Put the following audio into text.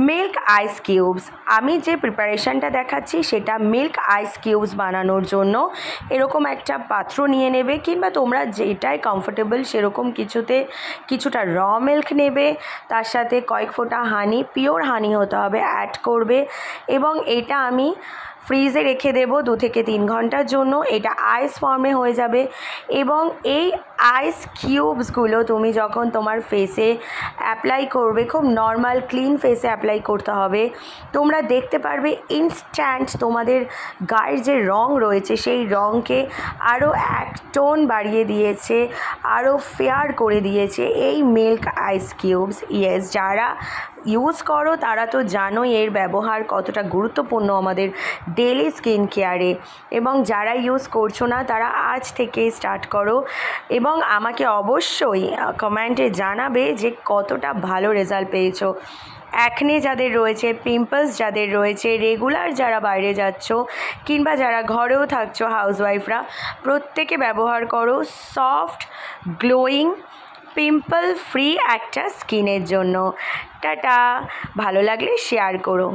Milk আইস cubes. আমি যে প্রিপারেশানটা দেখাচ্ছি সেটা মিল্ক আইস কিউবস বানানোর জন্য এরকম একটা পাত্র নিয়ে নেবে, কিংবা তোমরা যেটাই কমফোর্টেবল সেরকম কিছুটা র মিল্ক নেবে, তার সাথে কয়েক ফোঁটা হানি, পিওর হানি হতে হবে, অ্যাড করবে এবং এটা আমি ফ্রিজে রেখে দেবো 2 থেকে 3 ঘন্টার জন্য। এটা আইস ফর্মে হয়ে যাবে এবং এই আইস কিউবসগুলো তুমি যখন তোমার ফেসে অ্যাপ্লাই করবে, খুব নর্মাল ক্লিন ফেসে অ্যাপ্লাই করতে হবে, তোমরা দেখতে পারবে ইনস্ট্যান্ট তোমাদের গায়ের যে রং রয়েছে সেই রঙকে আরও 1 টোন বাড়িয়ে দিয়েছে, আরও ফেয়ার করে দিয়েছে এই মিল্ক আইস কিউবস। ইয়েস, যারা ইউজ করো তারা তো জানোই এর ব্যবহার কতটা গুরুত্বপূর্ণ আমাদের ডেলি স্কিন কেয়ারে, এবং যারা ইউজ করছো না তারা আজ থেকে স্টার্ট করো এবং আমাকে অবশ্যই কমেন্টে জানাবে যে কতটা ভালো রেজাল্ট পেয়েছো। অ্যাকনে যাদের রয়েছে, পিম্পলস যাদের রয়েছে, রেগুলার যারা বাইরে যাচ্ছ কিংবা যারা ঘরেও থাকছো হাউসওয়াইফরা, প্রত্যেকে ব্যবহার করো সফট গ্লোয়িং পিম্পল ফ্রি একটা স্কিনের জন্য। টাটা, ভালো লাগলে শেয়ার করো।